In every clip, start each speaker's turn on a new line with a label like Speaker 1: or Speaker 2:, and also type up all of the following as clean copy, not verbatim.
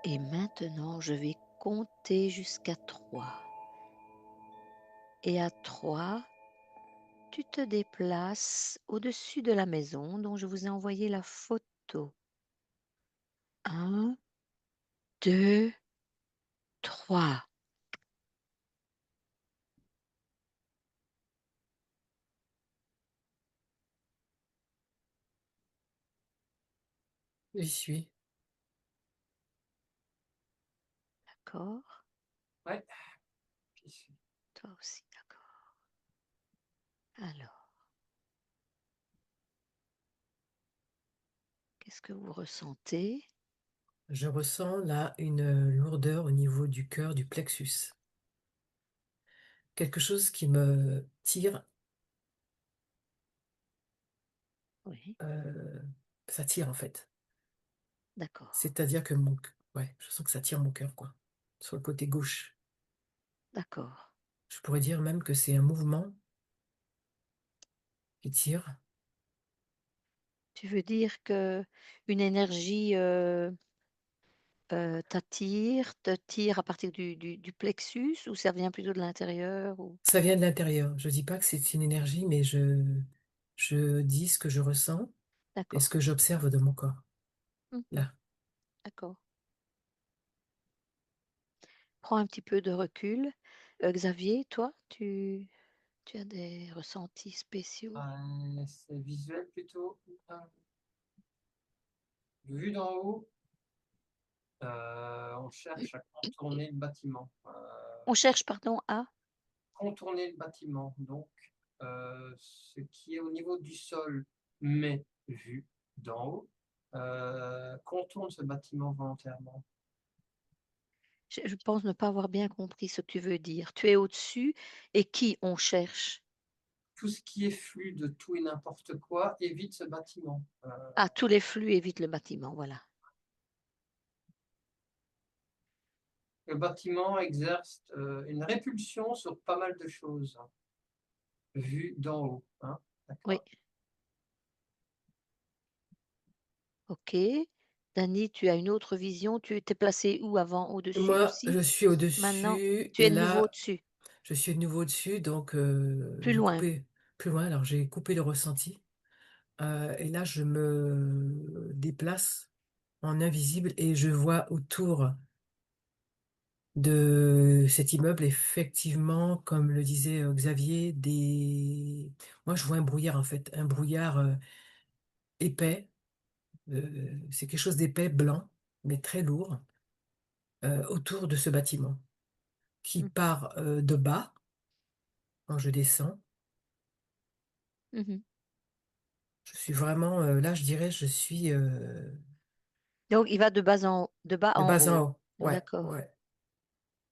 Speaker 1: Et maintenant, je vais compter jusqu'à 3. Et à 3, tu te déplaces au-dessus de la maison dont je vous ai envoyé la photo. 1, 2, 3.
Speaker 2: J'y suis.
Speaker 1: D'accord?
Speaker 2: Ouais, j'y suis.
Speaker 1: Toi aussi, d'accord. Alors, qu'est-ce que vous ressentez?
Speaker 2: Je ressens là une lourdeur au niveau du cœur, du plexus. Quelque chose qui me tire,
Speaker 1: Oui,
Speaker 2: euh, ça tire en fait.
Speaker 1: d'accord,
Speaker 2: C'est-à-dire que ouais, je sens que ça tire mon cœur, quoi. Sur le côté gauche.
Speaker 1: d'accord.
Speaker 2: Je pourrais dire même que c'est un mouvement qui tire.
Speaker 1: Tu veux dire que une énergie te tire à partir du plexus ou ça vient plutôt de l'intérieur ou...
Speaker 2: Ça vient de l'intérieur. Je dis pas que c'est une énergie, mais je dis ce que je ressens et ce
Speaker 1: D'accord.
Speaker 2: que j'observe de mon corps.
Speaker 1: Mhm.
Speaker 2: Là.
Speaker 1: D'accord. Prends un petit peu de recul. Xavier, toi, tu as des ressentis spéciaux?
Speaker 3: C'est visuel plutôt. Vu d'en haut, on cherche à contourner le bâtiment.
Speaker 1: On cherche, pardon, à?
Speaker 3: Contourner le bâtiment, donc ce qui est au niveau du sol, mais vu d'en haut, contourne ce bâtiment volontairement.
Speaker 1: Je pense ne pas avoir bien compris ce que tu veux dire. Tu es au-dessus et qui on cherche?
Speaker 3: Tout ce qui est flux de tout et n'importe quoi évite ce bâtiment.
Speaker 1: Ah, tous les flux évitent le bâtiment, voilà.
Speaker 3: Le bâtiment exerce une répulsion sur pas mal de choses, vu d'en haut. Hein,
Speaker 1: Oui,
Speaker 3: d'accord.
Speaker 1: ok. Dani, tu as une autre vision. Tu étais placé où avant? Au-dessus
Speaker 2: Moi,
Speaker 1: aussi?
Speaker 2: je suis
Speaker 1: Maintenant,
Speaker 2: au-dessus
Speaker 1: tu
Speaker 2: et
Speaker 1: es de nouveau
Speaker 2: là,
Speaker 1: au-dessus.
Speaker 2: je suis de nouveau au-dessus, donc
Speaker 1: Plus
Speaker 2: j'ai
Speaker 1: loin.
Speaker 2: coupé plus loin. Alors j'ai coupé le ressenti. Et là, je me déplace en invisible et je vois autour de cet immeuble, effectivement, comme le disait Xavier, moi, je vois un brouillard, en fait, un brouillard épais. C'est quelque chose d'épais, blanc, mais très lourd, autour de ce bâtiment, qui
Speaker 1: Mhm,
Speaker 2: part de bas, quand je descends.
Speaker 1: mhm.
Speaker 2: Je suis vraiment, là, je dirais, je suis
Speaker 1: Donc, il va de bas
Speaker 2: de
Speaker 1: en
Speaker 2: bas en
Speaker 1: haut.
Speaker 2: haut. Ouais,
Speaker 1: D'accord.
Speaker 2: ouais.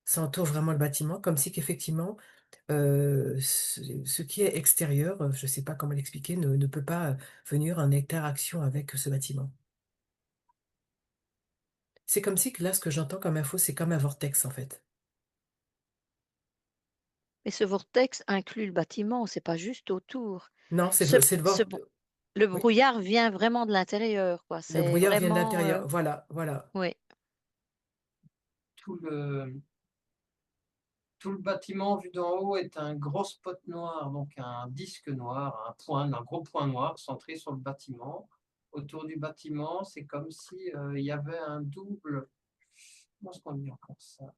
Speaker 2: Ça entoure vraiment le bâtiment, comme si qu'effectivement, ce qui est extérieur, je ne sais pas comment l'expliquer, ne peut pas venir en interaction avec ce bâtiment. C'est comme si que là, ce que j'entends comme info, c'est comme un vortex, en fait.
Speaker 1: Mais ce vortex inclut le bâtiment, c'est pas juste autour.
Speaker 2: Non,
Speaker 1: Ce,
Speaker 2: c'est le
Speaker 1: ce
Speaker 2: vent.
Speaker 1: Le
Speaker 2: Oui,
Speaker 1: brouillard vient vraiment de l'intérieur, quoi.
Speaker 2: le
Speaker 1: C'est
Speaker 2: brouillard vient de
Speaker 1: vraiment,
Speaker 2: l'intérieur. Voilà, voilà.
Speaker 1: oui.
Speaker 3: Tout le, Tout le bâtiment vu d'en haut est un gros spot noir, donc un disque noir, un gros point noir centré sur le bâtiment. Autour du bâtiment, c'est comme si il y avait un double, comment est-ce qu'on dit encore ça?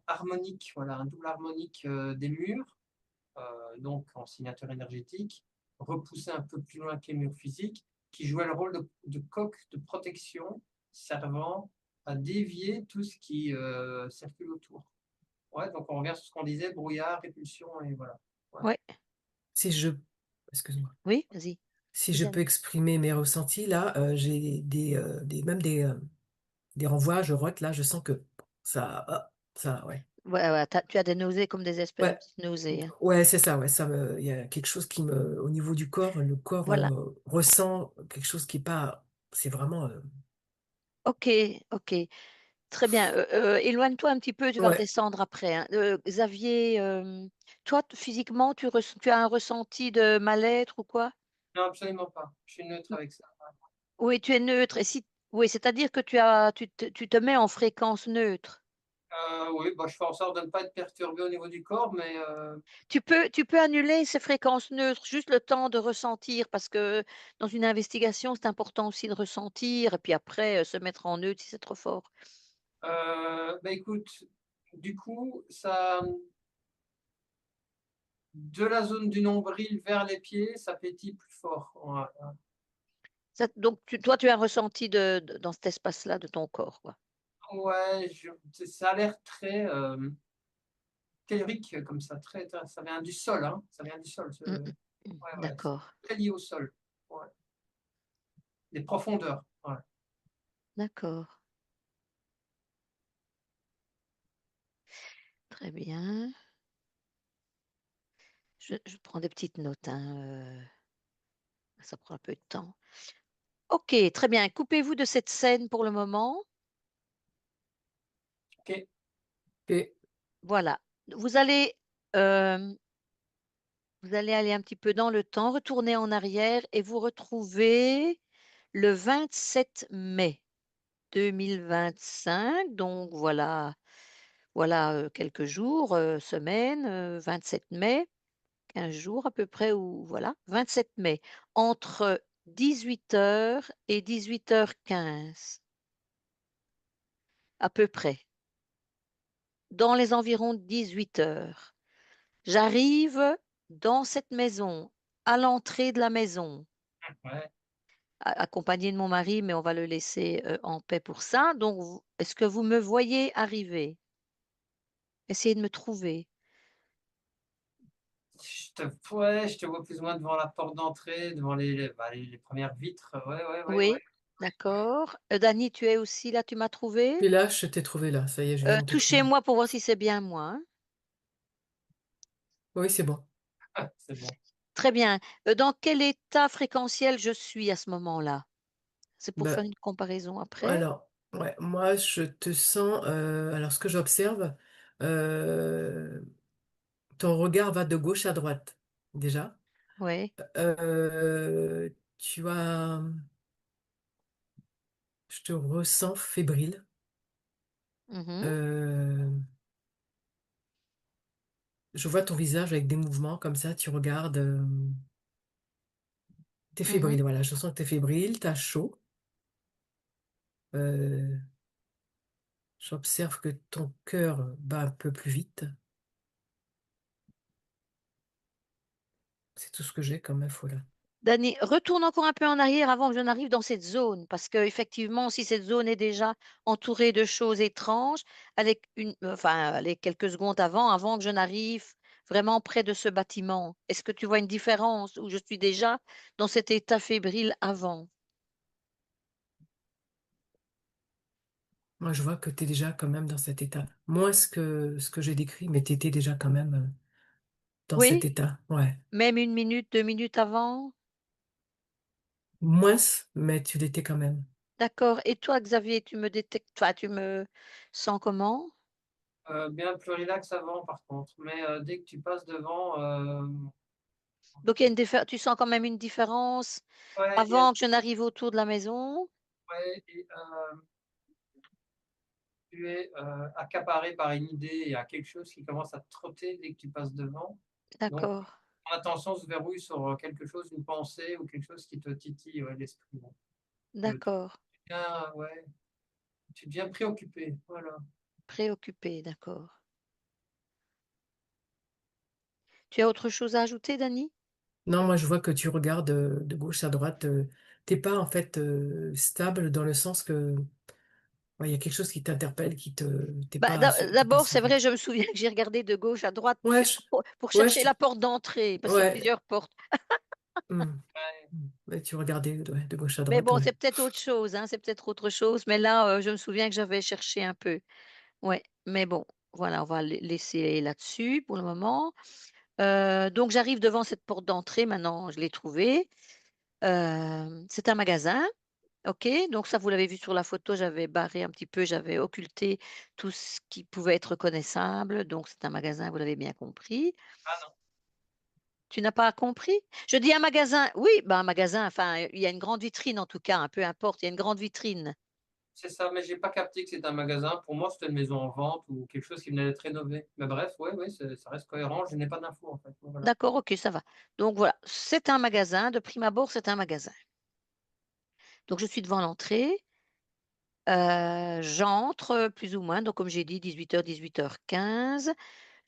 Speaker 3: Harmonique, voilà, un double harmonique des murs, donc en signature énergétique, repoussé un peu plus loin que les murs physiques, qui jouait le rôle de coque de protection servant à dévier tout ce qui circule autour. Ouais, donc on revient sur ce qu'on disait, brouillard, répulsion, et voilà. Ouais.
Speaker 1: Ouais.
Speaker 2: Si je, excuse-moi,
Speaker 1: Oui, vas-y.
Speaker 2: si je peux
Speaker 1: Deuxième.
Speaker 2: exprimer mes ressentis, là, j'ai même des renvois, je rote, là, je sens que ouais.
Speaker 1: Ouais, ouais, tu as des nausées comme des espèces de
Speaker 2: Ouais,
Speaker 1: petites nausées, hein.
Speaker 2: ouais, c'est ça, ouais, il y a quelque chose au niveau du corps, le corps
Speaker 1: Voilà.
Speaker 2: ressent quelque chose qui est pas, c'est vraiment,
Speaker 1: Ok, ok. Très bien. Éloigne-toi un petit peu, tu vas
Speaker 2: ouais.
Speaker 1: redescendre après, hein. Xavier, toi, physiquement, tu as un ressenti de mal-être ou quoi?
Speaker 3: Non, absolument pas. Je suis neutre avec ça.
Speaker 1: Oui, tu es neutre. Et si, Oui, c'est-à-dire que tu te mets en fréquence neutre.
Speaker 3: Oui, bah, je fais en sorte de ne pas être perturbé au niveau du corps, mais
Speaker 1: Tu peux annuler ces fréquences neutres, juste le temps de ressentir, parce que dans une investigation, c'est important aussi de ressentir et puis après, se mettre en neutre si c'est trop fort.
Speaker 3: bah, écoute, du coup, ça, de la zone du nombril vers les pieds, ça pétille plus fort. Ouais,
Speaker 1: Donc toi, tu as un ressenti dans cet espace-là de ton corps, quoi?
Speaker 3: ouais, ça a l'air très, théorique comme ça, très ça vient du sol, hein, ça vient du sol,
Speaker 1: Mmh mh. Mmh.
Speaker 3: ouais, c'est
Speaker 1: D'accord,
Speaker 3: très lié au sol. Ouais, les profondeurs, ouais.
Speaker 1: d'accord. Très bien. Je prends des petites notes, hein, ça prend un peu de temps. OK, très bien. Coupez-vous de cette scène pour le moment.
Speaker 3: OK.
Speaker 2: Et
Speaker 1: Voilà. Vous allez, hem, vous allez aller un petit peu dans le temps, retourner en arrière et vous retrouver le 27 mai 2025. Donc voilà, quelques jours, semaines, 27 mai, 15 jours à peu près, ou voilà, 27 mai, entre 18 h et 18 h 15, à peu près, dans les environs de 18 h. J'arrive dans cette maison, à l'entrée de la maison,
Speaker 3: Ouais.
Speaker 1: accompagnée de mon mari, mais on va le laisser, en paix pour ça. Donc est-ce que vous me voyez arriver? Essayez de me trouver.
Speaker 3: Je te vois plus ou moins devant la porte d'entrée, devant bah, les 1 vitres. Ouais, ouais, ouais, ouais.
Speaker 1: Oui, d'accord. Dany, tu es aussi là, tu m'as trouvé?
Speaker 2: puis là, je t'ai trouvé là, ça y est, je viens de te trouver.
Speaker 1: Touchez-moi pour voir si c'est bien moi, hein.
Speaker 2: Oui, c'est bon.
Speaker 3: C'est bon.
Speaker 1: Très bien. Dans quel état fréquentiel je suis à ce moment-là? C'est pour
Speaker 2: Bah,
Speaker 1: faire une comparaison après?
Speaker 2: alors, ouais, moi, je te sens, alors ce que j'observe, heu, ton regard va de gauche à droite, déjà.
Speaker 1: Oui.
Speaker 2: Tu as, je te ressens fébrile.
Speaker 1: Mmh.
Speaker 2: Heu, je vois ton visage avec des mouvements comme ça, tu regardes, tu
Speaker 1: Mmh.
Speaker 2: fébrile, voilà, je sens que tu es fébrile, tu as chaud. Heu, j'observe que ton cœur bat un peu plus vite. C'est tout ce que j'ai comme info là.
Speaker 1: Dany, retourne encore un peu en arrière avant que je n'arrive dans cette zone, parce qu'effectivement, si cette zone est déjà entourée de choses étranges, allez, quelques secondes avant que je n'arrive vraiment près de ce bâtiment. Est-ce que tu vois une différence où je suis déjà dans cet état fébrile avant?
Speaker 2: Moi, je vois que tu es déjà quand même dans cet état. Moins ce que j'ai décrit, mais tu étais déjà quand même, dans cet
Speaker 1: Oui?
Speaker 2: état. Ouais.
Speaker 1: Même 1 minute, 2 minutes avant?
Speaker 2: Moins, mais tu l'étais quand même.
Speaker 1: D'accord, et toi, Xavier, tu me sens comment?
Speaker 3: Bien plus relax avant par contre, mais dès que tu passes devant,
Speaker 1: Donc il y a une diffé tu sens quand même une différence
Speaker 3: ouais,
Speaker 1: avant que je n'arrive autour de la maison?
Speaker 3: ouais et tu es, accaparé par une idée. Il y a quelque chose qui commence à te trotter dès que tu passes devant. Donc
Speaker 1: D'accord,
Speaker 3: ton attention se verrouille sur, quelque chose, une pensée ou quelque chose qui te titille, ouais, l'esprit, ouais. Tu
Speaker 1: d'accord.
Speaker 3: deviens, ouais, tu deviens préoccupé, voilà.
Speaker 1: Préoccupé, d'accord. Tu as autre chose à ajouter, Dany?
Speaker 2: Non, moi, je vois que tu regardes, de gauche à droite, tu pas en fait, stable dans le sens que, ouais, il y a quelque chose qui t'interpelle, qui te tu
Speaker 1: Bah,
Speaker 2: pas su tu pas
Speaker 1: d'abord, c'est vrai,
Speaker 2: serein.
Speaker 1: je me souviens que j'ai regardé de gauche à droite
Speaker 2: Ouais, je
Speaker 1: pour
Speaker 2: ouais,
Speaker 1: chercher
Speaker 2: je
Speaker 1: la porte d'entrée, parce qu'il y a
Speaker 2: ouais,
Speaker 1: plusieurs portes.
Speaker 2: mmh,
Speaker 3: Ouais,
Speaker 2: ouais, tu regardais, ouais, de gauche à
Speaker 1: Mais
Speaker 2: droite,
Speaker 1: bon,
Speaker 2: ouais.
Speaker 1: c'est peut-être autre chose, hein, c'est peut-être autre chose, mais là, je me souviens que j'avais cherché un peu. Ouais, mais bon, voilà, on va laisser là-dessus pour le moment. Donc j'arrive devant cette porte d'entrée, maintenant je l'ai trouvée. C'est un magasin, OK, donc ça vous l'avez vu sur la photo, j'avais barré un petit peu, j'avais occulté tout ce qui pouvait être reconnaissable, donc c'est un magasin, vous l'avez bien compris.
Speaker 3: ah non,
Speaker 1: Tu n'as pas compris? Je dis un magasin, oui, ben un magasin, enfin, il y a une grande vitrine en tout cas, hein, peu importe, il y a une grande vitrine.
Speaker 3: c'est ça, mais j'ai pas capté que c'était un magasin. Pour moi, c'était une maison en vente ou quelque chose qui venait d'être rénové. Mais bref, ouais, ouais, ça reste cohérent. Je n'ai pas d'infos, en fait. Voilà.
Speaker 1: D'accord, OK, ça va. Donc voilà, c'est un magasin, de prime abord, c'est un magasin. Donc je suis devant l'entrée, j'entre, plus ou moins, donc comme j'ai dit 18h-18h15.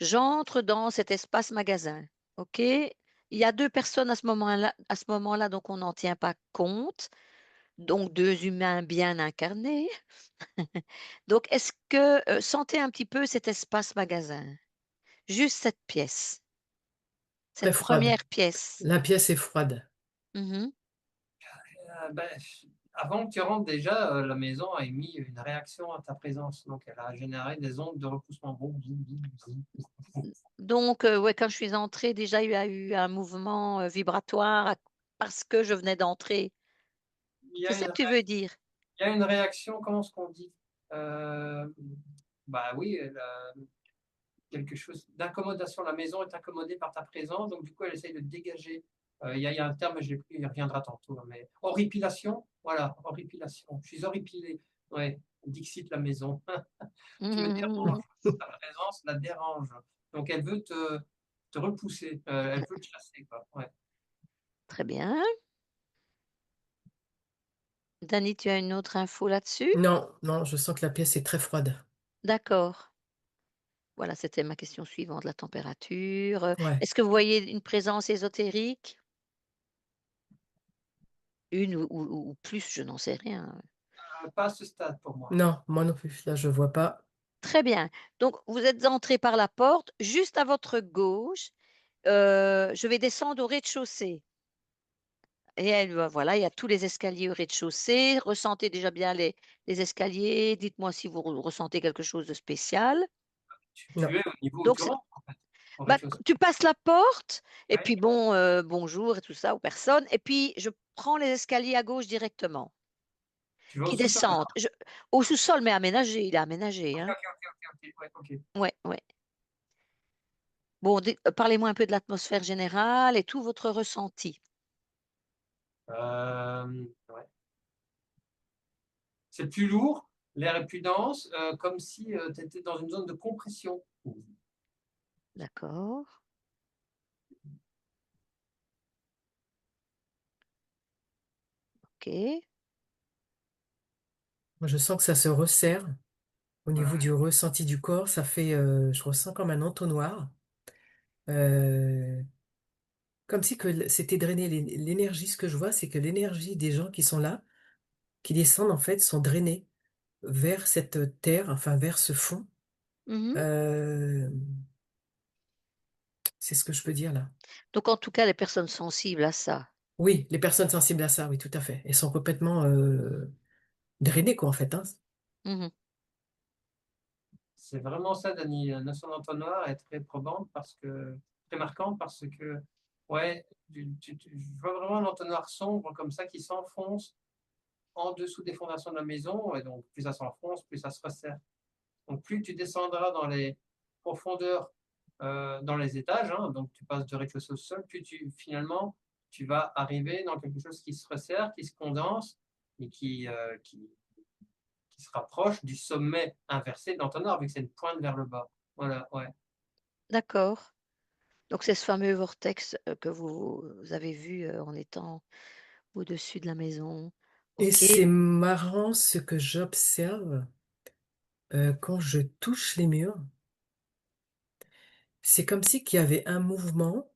Speaker 1: J'entre dans cet espace magasin, OK? Il y a 2 personnes à ce moment-là, donc on n'en tient pas compte, donc 2 humains bien incarnés. Donc est-ce que, sentez un petit peu cet espace magasin, juste cette pièce,
Speaker 2: Très
Speaker 1: cette
Speaker 2: froide.
Speaker 1: première pièce.
Speaker 2: La pièce est froide.
Speaker 1: Mmh.
Speaker 3: Bah, avant que tu rentres déjà, la maison a émis une réaction à ta présence. Donc elle a généré des ondes de repoussement. Boum, boum, boum, boum, boum.
Speaker 1: Donc ouais, quand je suis entrée, déjà il y a eu un mouvement, vibratoire parce que je venais d'entrer.
Speaker 3: Il y
Speaker 1: C'est
Speaker 3: a
Speaker 1: ça
Speaker 3: une
Speaker 1: que tu veux dire?
Speaker 3: il y a une réaction, comment est-ce qu'on dit? Hem, Bah, oui, quelque chose d'incommodation. La maison est incommodée par ta présence, donc du coup, elle essaye de te dégager. Il y a un terme, je l'ai plus, il reviendra tantôt, hein, mais horripilation, voilà, horripilation. Je suis horripilé. Ouais, dixit la maison.
Speaker 1: Mmh
Speaker 3: Tu me
Speaker 1: mh, mmh
Speaker 3: déranges,
Speaker 1: mh.
Speaker 3: ta présence la dérange. Donc elle veut te repousser, elle veut te chasser, quoi. Ouais.
Speaker 1: Très bien. Dany, tu as une autre info là-dessus?
Speaker 2: Non, non, je sens que la pièce est très froide.
Speaker 1: D'accord. Voilà, c'était ma question suivante, la température,
Speaker 2: Ouais.
Speaker 1: est-ce que vous voyez une présence ésotérique? Une ou plus, je n'en sais rien.
Speaker 3: Pas à ce stade pour moi.
Speaker 2: Non, moi non plus, là, je vois pas.
Speaker 1: Très bien. Donc vous êtes entrés par la porte, juste à votre gauche, je vais descendre au rez-de-chaussée et voilà, il y a tous les escaliers au rez-de-chaussée. Ressentez déjà bien les escaliers. Dites-moi si vous ressentez quelque chose de spécial.
Speaker 2: Non.
Speaker 3: Tu es au niveau où
Speaker 1: Donc
Speaker 3: tu rentres, en fait, au
Speaker 1: bah,
Speaker 3: rez-de-chaussée.
Speaker 1: tu passes la porte et
Speaker 3: Ouais.
Speaker 1: puis bon, bonjour et tout ça aux personnes et puis je prends les escaliers à gauche directement,
Speaker 3: Tu vas au
Speaker 1: qui
Speaker 3: sous-sol,
Speaker 1: descendent.
Speaker 3: alors?
Speaker 1: Au sous-sol, mais aménagé, il est aménagé,
Speaker 3: OK,
Speaker 1: hein.
Speaker 3: OK, OK, OK, OK, ouais, OK.
Speaker 1: Ouais, ouais. Bon, parlez-moi un peu de l'atmosphère générale et tout votre ressenti.
Speaker 3: Ouais. C'est plus lourd, l'air est plus dense, comme si, tu étais dans une zone de compression.
Speaker 1: D'accord, OK.
Speaker 2: Moi, je sens que ça se resserre au niveau
Speaker 3: Ouais.
Speaker 2: du ressenti du corps. Ça fait, je ressens comme un entonnoir. Euh, Comme si que c'était drainé. L'énergie, ce que je vois, c'est que l'énergie des gens qui sont là, qui descendent, en fait, sont drainés vers cette terre, enfin, vers ce fond.
Speaker 1: Mmh.
Speaker 2: Euh, c'est ce que je peux dire là.
Speaker 1: Donc en tout cas, les personnes sensibles à ça.
Speaker 2: Oui, les personnes sensibles à ça, oui, tout à fait. Elles sont complètement drainées, quoi, en fait, hein.
Speaker 1: Mmh.
Speaker 3: C'est vraiment ça, Dani. La notion d'entonnoir est très probante très marquante parce que, ouais, je vois vraiment l'entonnoir sombre comme ça qui s'enfonce en dessous des fondations de la maison et donc plus ça s'enfonce, plus ça se resserre. Donc plus tu descendras dans les profondeurs, dans les étages, hein, donc tu passes de rez-de-chaussée au sol, plus finalement, tu vas arriver dans quelque chose qui se resserre, qui se condense et qui se rapproche du sommet inversé de l'entonnoir, vu que c'est une pointe vers le bas. Voilà, ouais.
Speaker 1: D'accord. Donc c'est ce fameux vortex, que vous avez vu, en étant au-dessus de la maison.
Speaker 2: Et
Speaker 1: OK.
Speaker 2: c'est marrant ce que j'observe quand je touche les murs. C'est comme si qu'il y avait un mouvement,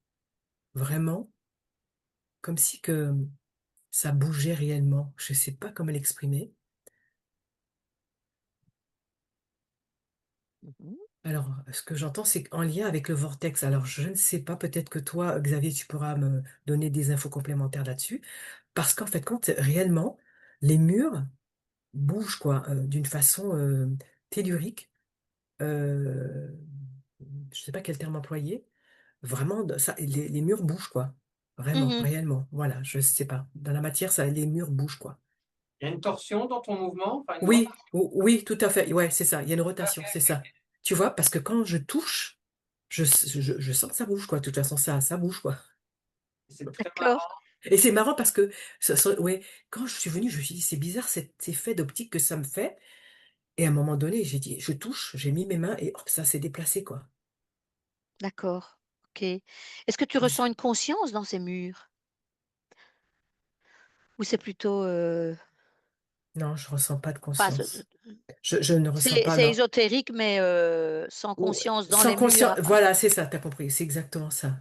Speaker 2: vraiment, comme si que ça bougeait réellement. Je sais pas comment l'exprimer.
Speaker 1: Mmh.
Speaker 2: Alors, ce que j'entends, c'est qu'en lien avec le vortex. Alors, je ne sais pas, peut-être que toi, Xavier, tu pourras me donner des infos complémentaires là-dessus. Parce qu'en fait, quand réellement, les murs bougent, quoi, d'une façon tellurique. Euh, je sais pas quel terme employer. Vraiment, ça, les murs bougent, quoi. Vraiment,
Speaker 1: Mmh.
Speaker 2: réellement. Voilà, je sais pas. Dans la matière, ça, les murs bougent, quoi.
Speaker 3: Il y a une torsion dans ton mouvement, enfin une
Speaker 2: Oui,
Speaker 3: rotation.
Speaker 2: oui, tout à fait. Ouais, c'est ça. Il y a une rotation, c'est
Speaker 3: Ok,
Speaker 2: ça.
Speaker 3: ok.
Speaker 2: Tu vois, parce que quand je touche, je sens que ça bouge, quoi. De toute façon, ça bouge, quoi.
Speaker 3: C'est très
Speaker 1: D'accord.
Speaker 3: marrant.
Speaker 2: Et c'est marrant parce que ouais, quand je suis venue, je me suis dit: «C'est bizarre cet effet d'optique que ça me fait» et à un moment donné, j'ai dit: «Je touche», j'ai mis mes mains et hop, ça s'est déplacé, quoi.
Speaker 1: D'accord, OK. Est-ce que tu ressens une conscience dans ces murs? Ou c'est plutôt,
Speaker 2: Non, je ressens pas de
Speaker 1: enfin,
Speaker 2: conscience. Je ne ressens pas,
Speaker 1: c'est
Speaker 2: non.
Speaker 1: ésotérique, mais sans
Speaker 2: Ou
Speaker 1: conscience dans
Speaker 2: sans
Speaker 1: les murs
Speaker 2: conscience,
Speaker 1: à part.
Speaker 2: voilà, c'est ça, tu as compris, c'est exactement ça.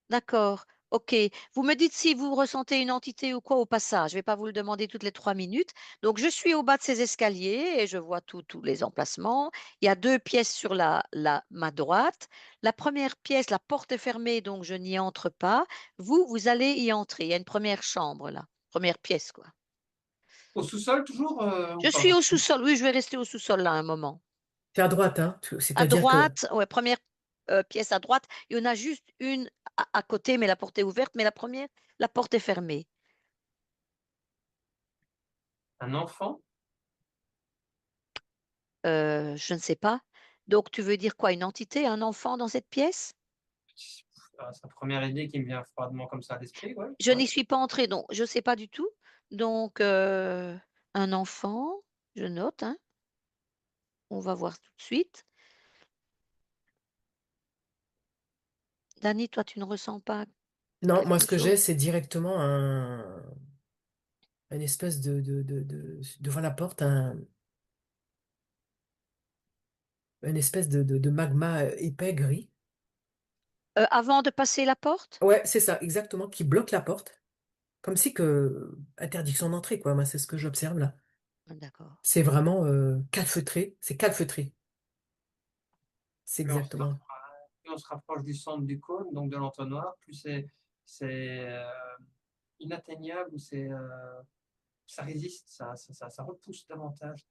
Speaker 1: D'accord, OK. Vous me dites si vous ressentez une entité ou quoi au passage. Je ne vais pas vous le demander toutes les 3 minutes. Donc je suis au bas de ces escaliers et je vois tous les emplacements. Il y a 2 pièces sur ma droite. La première pièce, la porte est fermée, donc je n'y entre pas. Vous, vous allez y entrer. Il y a une première chambre là, première pièce quoi.
Speaker 3: Au sous-sol toujours ou
Speaker 1: Je
Speaker 3: pas?
Speaker 1: suis au sous-sol, oui, je vais rester au sous-sol là un moment.
Speaker 2: C'est à droite, hein,
Speaker 1: À
Speaker 2: c'est-à-dire que
Speaker 1: droite, ouais, première pièce à droite, il y en a juste une à côté, mais la porte est ouverte, mais la première, la porte est fermée.
Speaker 3: Un enfant?
Speaker 1: Je ne sais pas. Donc tu veux dire quoi? Une entité, un enfant dans cette pièce?
Speaker 3: C'est la première idée qui me vient froidement comme ça à l'esprit, ouais,
Speaker 1: Je
Speaker 3: ouais.
Speaker 1: n'y suis pas entrée, donc je ne sais pas du tout. Donc un enfant, je note, hein, on va voir tout de suite. Dani, toi, tu ne ressens pas
Speaker 2: non, moi,
Speaker 1: quelque
Speaker 2: ce que j'ai,
Speaker 1: chose?
Speaker 2: c'est directement une espèce devant la porte, une espèce de magma épais gris.
Speaker 1: Avant de passer la porte?
Speaker 2: Ouais, c'est ça, exactement, qui bloque la porte. Comme si interdiction d'entrée, quoi. Moi, c'est ce que j'observe là.
Speaker 1: Ah, d'accord.
Speaker 2: C'est vraiment calfeutré. C'est calfeutré. C'est
Speaker 3: Plus on se
Speaker 2: exactement.
Speaker 3: rapproche, plus on se rapproche du centre du cône, donc de l'entonnoir, plus c'est inatteignable ou ça résiste, ça repousse davantage.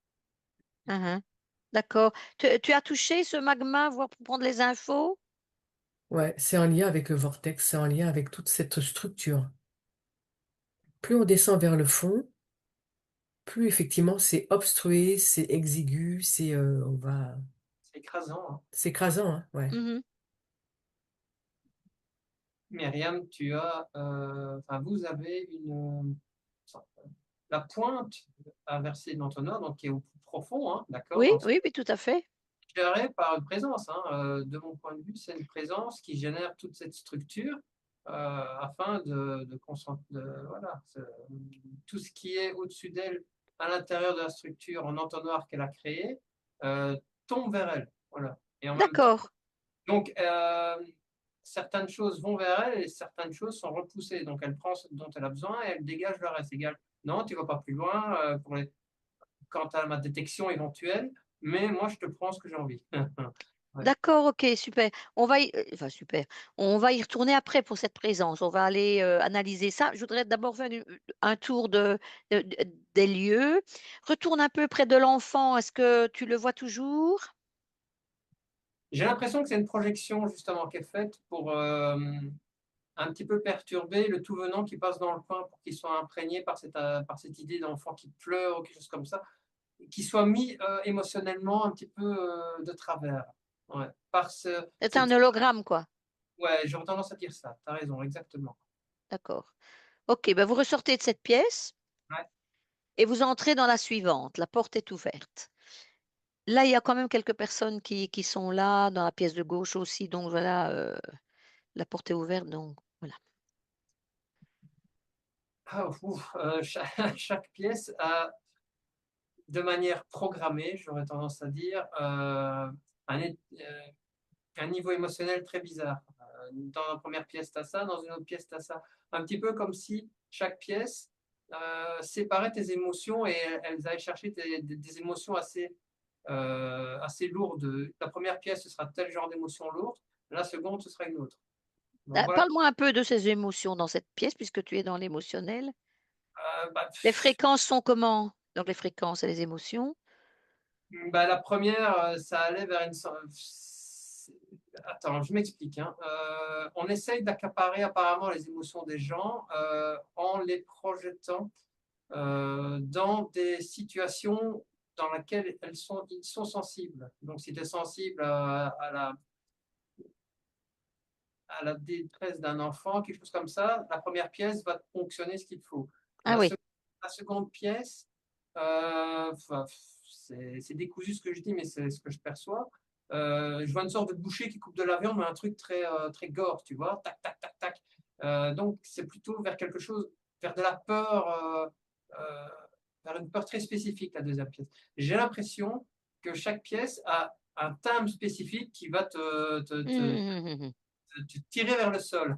Speaker 1: Hein, hein. D'accord. Tu as touché ce magma, voir pour prendre les infos?
Speaker 2: Ouais, c'est en lien avec le vortex, c'est en lien avec toute cette structure. Plus on descend vers le fond, plus effectivement c'est obstrué, c'est exigu,
Speaker 3: C'est écrasant, hein.
Speaker 2: c'est écrasant, hein, ouais.
Speaker 1: Mmh.
Speaker 3: Myriam, enfin, vous avez la pointe inversée de l'entonnoir, donc qui est au plus profond, hein, d'accord,
Speaker 1: Oui,
Speaker 3: dans
Speaker 1: oui, oui, tout à fait.
Speaker 3: géré par une présence, hein, de mon point de vue, c'est une présence qui génère toute cette structure afin voilà, tout ce qui est au-dessus d'elle, à l'intérieur de la structure en entonnoir qu'elle a créé, euh, tombe vers elle. Voilà. Et en même temps,
Speaker 1: D'accord,
Speaker 3: donc certaines choses vont vers elle et certaines choses sont repoussées. Donc elle prend ce dont elle a besoin et elle dégage le reste. Égal, non, tu ne vas pas plus loin quant à ma détection éventuelle, mais moi, je te prends ce que j'ai envie. Ouais.
Speaker 1: d'accord, OK, super. On va y enfin super, on va y retourner après pour cette présence. On va aller, analyser ça. Je voudrais d'abord faire un tour de des lieux. Retourne un peu près de l'enfant. Est-ce que tu le vois toujours?
Speaker 3: J'ai l'impression que c'est une projection justement qui est faite pour un petit peu perturber le tout venant qui passe dans le coin pour qu'il soit imprégné par cette idée d'enfant qui pleure ou quelque chose comme ça, qui soit mis émotionnellement un petit peu de travers. Ouais.
Speaker 1: C'est un hologramme, quoi?
Speaker 3: Ouais, j'aurais tendance à dire ça. Tu as raison, exactement.
Speaker 1: D'accord. OK, ben, vous ressortez de cette pièce
Speaker 3: Ouais.
Speaker 1: et vous entrez dans la suivante. La porte est ouverte. Là, il y a quand même quelques personnes qui sont là, dans la pièce de gauche aussi, donc voilà, la porte est ouverte, donc voilà.
Speaker 3: Ah, ouf, chaque pièce a, de manière programmée, j'aurais tendance à dire, un niveau émotionnel très bizarre. Dans la première pièce, tu as ça, dans une autre pièce, tu as ça. Un petit peu comme si chaque pièce séparait tes émotions et elles allaient chercher des émotions assez lourdes. La première pièce, ce sera tel genre d'émotion lourde, la seconde, ce sera une autre. Donc
Speaker 1: Ah,
Speaker 3: voilà.
Speaker 1: parle-moi un peu de ces émotions dans cette pièce, puisque tu es dans l'émotionnel.
Speaker 3: Bah,
Speaker 1: Les fréquences sont comment? Donc les fréquences et les émotions?
Speaker 3: bah, la première, ça allait vers une. Attends, je m'explique, hein. On essaye d'accaparer apparemment les émotions des gens en les projetant dans des situations dans lesquelles ils sont sensibles. Donc, si tu es sensible à la détresse d'un enfant, quelque chose comme ça, la première pièce va te ponctionner ce qu'il te faut.
Speaker 1: Ah oui.
Speaker 3: La seconde pièce, enfin, c'est décousu ce que je dis, mais c'est ce que je perçois. Je vois une sorte de boucher qui coupe de la viande, mais un truc très gore, tu vois? Tac, tac, tac, tac. Donc c'est plutôt vers quelque chose, vers de la peur, vers une peur très spécifique, la deuxième pièce. J'ai l'impression que chaque pièce a un thème spécifique qui va
Speaker 1: Mmh.
Speaker 3: te tirer vers le sol.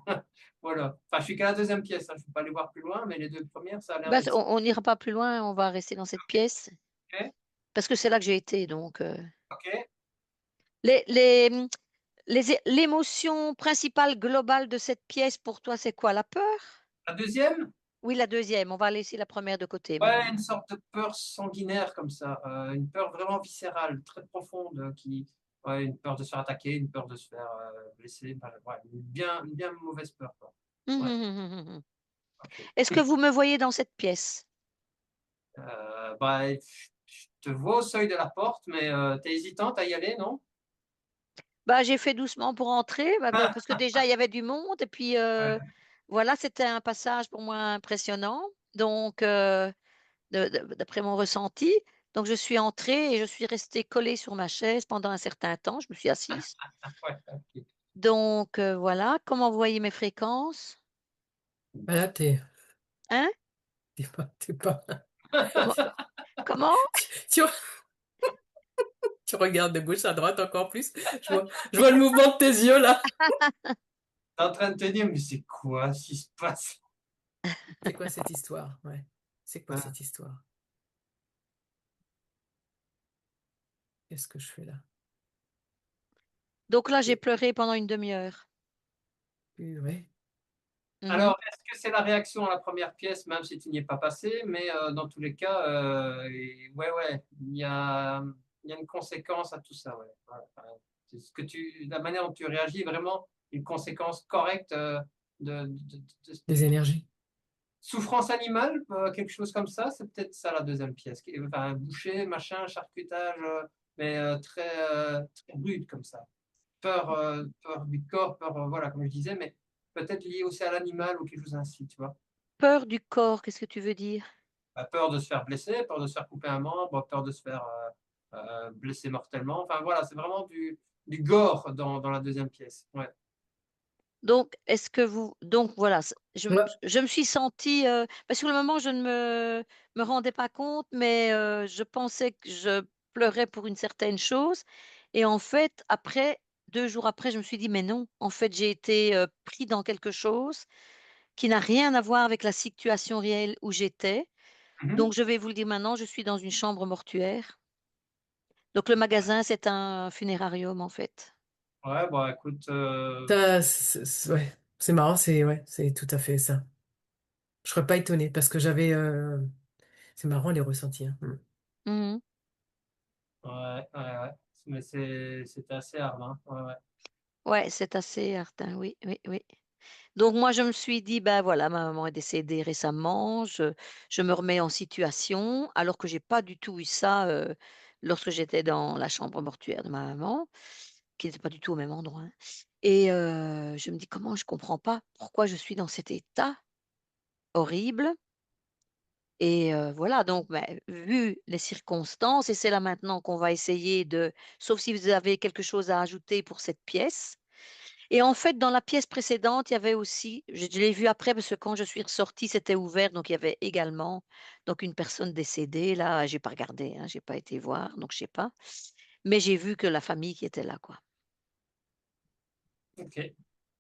Speaker 3: Voilà. Enfin, je suis qu'à la deuxième pièce, hein, je ne peux pas aller voir plus loin, mais les deux premières, ça a l'air
Speaker 1: Bah,
Speaker 3: d'être ça.
Speaker 1: on n'ira pas plus loin, on va rester dans cette pièce
Speaker 3: OK,
Speaker 1: parce que c'est là que j'ai été donc
Speaker 3: OK.
Speaker 1: les les, mmh, l'émotion principale globale de cette pièce pour toi, c'est quoi? La peur?
Speaker 3: La deuxième,
Speaker 1: Oui, la deuxième. On va laisser la première de côté
Speaker 3: ouais,
Speaker 1: maintenant.
Speaker 3: une sorte de peur sanguinaire comme ça, une peur vraiment viscérale, très profonde, qui ouais, une peur de se faire attaquer, une peur de se faire, blesser, enfin, ouais, une bien mauvaise peur, quoi.
Speaker 1: Mmh
Speaker 3: Ouais,
Speaker 1: mh, mmh mh, mmh.
Speaker 3: OK.
Speaker 1: Est-ce que vous me voyez dans cette pièce?
Speaker 3: Bah, je te vois au seuil de la porte, mais tu es hésitante à y aller, non?
Speaker 1: Bah, j'ai fait doucement pour entrer, bah, parce que déjà il y avait du monde et puis,
Speaker 3: Ouais.
Speaker 1: voilà, c'était un passage pour moi impressionnant donc d'après mon ressenti. Donc je suis entrée et je suis restée collée sur ma chaise pendant un certain temps. Je me suis assise.
Speaker 3: Ouais, OK.
Speaker 1: Donc voilà. Comment vous voyez mes fréquences?
Speaker 2: Bah, là,
Speaker 1: Hein?
Speaker 2: tu pas
Speaker 1: Comment comment?
Speaker 2: tu tu regardes de gauche à droite encore plus. Je vois le mouvement de tes yeux là.
Speaker 3: Tu es en train de te dire: «Mais c'est quoi ce qui se passe?»
Speaker 2: C'est quoi cette histoire? Ouais. C'est quoi
Speaker 3: Ouais.
Speaker 2: cette histoire? Qu'est-ce que je fais là?
Speaker 1: Donc là, j'ai
Speaker 2: Et
Speaker 1: pleuré pendant une demi heure.
Speaker 2: purée.
Speaker 1: Mmh.
Speaker 3: Alors, est-ce que c'est la réaction à la première pièce, même si tu n'y es pas passé? Mais, dans tous les cas, et ouais, ouais, il y a une conséquence à tout ça, ouais. Ouais, ouais. C'est ce que la manière dont tu réagis est vraiment une conséquence correcte, de
Speaker 2: Des énergies.
Speaker 3: souffrance animale, quelque chose comme ça? C'est peut-être ça la deuxième pièce, qui enfin, boucher, machin, charcutage, mais, très rude comme ça. Peur du corps, peur, voilà, comme je disais, mais peut-être lié aussi à l'animal ou quelque chose ainsi, tu vois?
Speaker 1: Peur du corps, qu'est-ce que tu veux dire?
Speaker 3: Bah, peur de se faire blesser, peur de se faire couper un membre, peur de se faire, blesser mortellement. Enfin voilà, c'est vraiment du gore dans la deuxième pièce. Ouais.
Speaker 1: Donc est-ce que vous donc voilà,
Speaker 2: Ouais.
Speaker 1: je me suis sentie, bah, sur le moment, je ne me rendais pas compte, mais je pensais que je pleurais pour une certaine chose et en fait, après, 2 jours après, je me suis dit: «Mais non, en fait, j'ai été, pris dans quelque chose qui n'a rien à voir avec la situation réelle où j'étais».
Speaker 3: Mmh mh.
Speaker 1: Donc je vais vous le dire maintenant, je suis dans une chambre mortuaire. Donc le magasin, c'est un funérarium, en fait.
Speaker 3: Ouais, bah, écoute,
Speaker 2: Tu c ouais, c'est marrant, ouais, c'est tout à fait ça. Je serais pas étonnée parce que c'est marrant les ressentis, hein. Mmh.
Speaker 1: Mmh.
Speaker 3: ouais, ouais, ouais, mais c'était assez hard, hein. Ouais, ouais.
Speaker 1: Ouais, c'est assez hardin, oui, oui, oui. Donc moi, je me suis dit: «Ben, voilà, ma maman est décédée récemment, je me remets en situation», alors que j'ai pas du tout eu ça, lorsque j'étais dans la chambre mortuaire de ma maman, qui n'était pas du tout au même endroit, hein et je me dis: «Comment je comprends pas pourquoi je suis dans cet état horrible?» et voilà donc beh, vu les circonstances et c'est là maintenant qu'on va essayer de sauf si vous avez quelque chose à ajouter pour cette pièce. Et en fait, dans la pièce précédente, il y avait aussi je l'ai vu après parce que quand je suis ressortie, c'était ouvert, donc il y avait également donc une personne décédée. Là, j'ai pas regardé, hein, j'ai pas été voir, donc je sais pas. Mais j'ai vu que la famille qui était là, quoi.
Speaker 3: OK.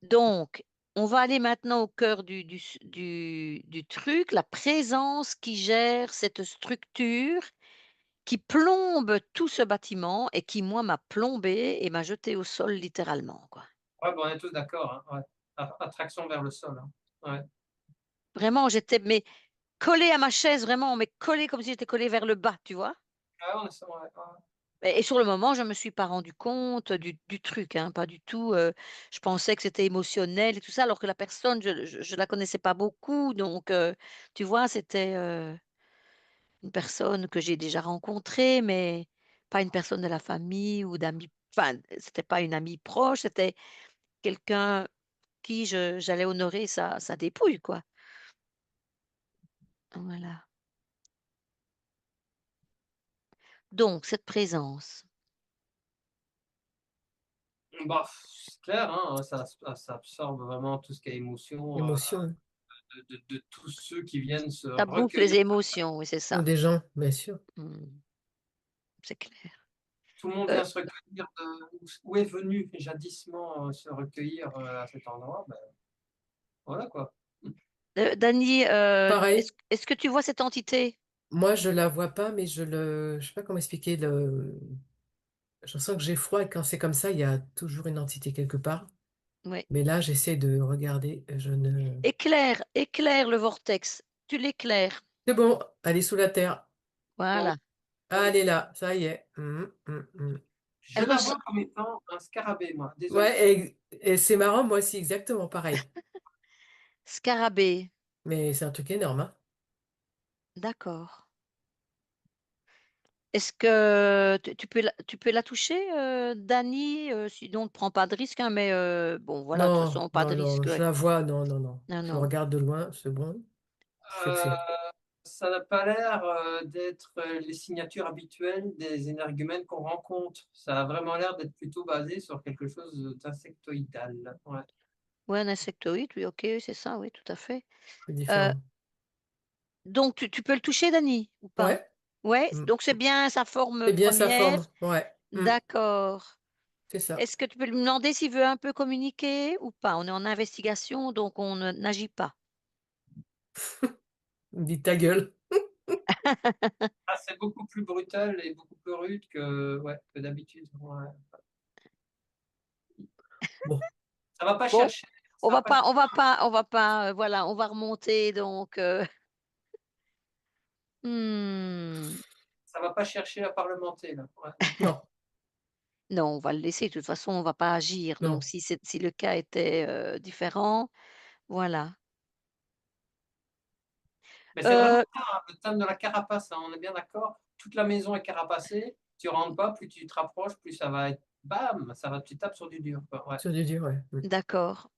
Speaker 1: Donc, on va aller maintenant au cœur du truc, la présence qui gère cette structure, qui plombe tout ce bâtiment et qui, moi, m'a plombée et m'a jetée au sol littéralement, quoi.
Speaker 3: Ouais, bah, on est tous d'accord, hein, ouais. Attraction vers le sol, hein. Ouais.
Speaker 1: Vraiment, j'étais mais collée à ma chaise vraiment, mais collée comme si j'étais collée vers le bas, tu vois?
Speaker 3: Ah, on est sur ouais, ouais, ouais.
Speaker 1: Et sur le moment, je me suis pas rendu compte du truc, hein, pas du tout, je pensais que c'était émotionnel et tout ça, alors que la personne, je la connaissais pas beaucoup donc tu vois? C'était, une personne que j'ai déjà rencontrée, mais pas une personne de la famille ou d'amis enfin, c'était pas une amie proche, c'était quelqu'un qui j'allais honorer sa dépouille, quoi. Voilà. Donc cette présence,
Speaker 3: Bah, c'est clair, hein, ça absorbe vraiment tout ce qui est émotion,
Speaker 2: Émotion, hein.
Speaker 3: de tous ceux qui viennent se
Speaker 1: ça bouffe les
Speaker 3: recueillir.
Speaker 1: émotions, oui, c'est
Speaker 2: Ou
Speaker 1: ça.
Speaker 2: des gens, bien sûr.
Speaker 1: Mmh, c'est clair.
Speaker 3: Tout le monde
Speaker 1: Heu,
Speaker 3: vient se recueillir de où est venu jadisement, se recueillir, à cet endroit, ben, voilà quoi.
Speaker 1: Dany,
Speaker 2: Pareil,
Speaker 1: est-ce que tu vois cette entité?
Speaker 2: moi je la vois pas, mais je sais pas comment expliquer je sens que j'ai froid et quand c'est comme ça, il y a toujours une entité quelque part.
Speaker 1: Oui.
Speaker 2: Mais là, j'essaie de regarder, je ne...
Speaker 1: Éclaire le vortex. Tu l'éclaires.
Speaker 2: C'est bon, elle est sous la terre.
Speaker 3: Bon,
Speaker 1: Voilà.
Speaker 2: Ah, elle est là, ça y est.
Speaker 3: je
Speaker 1: Elle
Speaker 3: la
Speaker 1: ressent
Speaker 3: vois comme étant un scarabée, moi, désolé.
Speaker 2: Ouais, et c'est marrant, moi aussi, exactement pareil.
Speaker 1: scarabée.
Speaker 2: Mais c'est un truc énorme, hein.
Speaker 1: D'accord. Est-ce que tu peux la toucher, Dany? Sinon, ne prends pas de risque, hein, mais bon, voilà, de toute
Speaker 2: Non,
Speaker 1: façon, pas de
Speaker 2: non, non,
Speaker 1: risque,
Speaker 2: je
Speaker 1: ouais.
Speaker 2: la vois, non, non, non.
Speaker 1: Non,
Speaker 2: Je
Speaker 1: non.
Speaker 2: regarde de loin, c'est bon. Je sais que
Speaker 3: Heu,
Speaker 2: c'est...
Speaker 3: Ça n'a pas l'air, d'être, les signatures habituelles des énergumènes qu'on rencontre. Ça a vraiment l'air d'être plutôt basé sur quelque chose, d'insectoïdal. Ouais.
Speaker 1: Ouais, un insectoïde, oui, OK, c'est ça, oui, tout à fait.
Speaker 2: C'est
Speaker 1: Heu,
Speaker 2: différent.
Speaker 1: donc tu peux le toucher, Dany, ou pas?
Speaker 2: Ouais,
Speaker 1: Ouais,
Speaker 2: mm.
Speaker 1: donc c'est bien sa forme
Speaker 2: C'est bien sa
Speaker 1: première.
Speaker 2: forme, ouais.
Speaker 1: D'accord.
Speaker 2: C'est ça.
Speaker 1: Est-ce que tu peux lui demander s'il veut un peu communiquer ou pas? On est en investigation, donc on ne n'agit pas.
Speaker 2: Dis ta gueule.
Speaker 3: Ah, c'est beaucoup plus brutal et beaucoup plus rude que ouais, que d'habitude. Ouais.
Speaker 2: Bon,
Speaker 3: Ça va pas
Speaker 1: Bon,
Speaker 3: chercher
Speaker 1: on
Speaker 3: ça va
Speaker 1: va
Speaker 3: pas
Speaker 1: pas on va pas on va pas, voilà, on va remonter donc mmh,
Speaker 3: ça va pas chercher à parlementer là. Ouais, non.
Speaker 2: non,
Speaker 1: non, on va le laisser. De toute façon, on va pas agir. Donc
Speaker 2: non.
Speaker 1: si le cas était, différent, voilà.
Speaker 3: Mais c'est vraiment
Speaker 1: Heu,
Speaker 3: ça, hein, le thème de la carapace, hein, on est bien d'accord? Toute la maison est carapacée, tu rentres pas, plus tu te rapproches, plus ça va être bam! Ça va tu tapes sur du dur, quoi, ouais.
Speaker 2: Sur du dur, ouais.
Speaker 1: d'accord.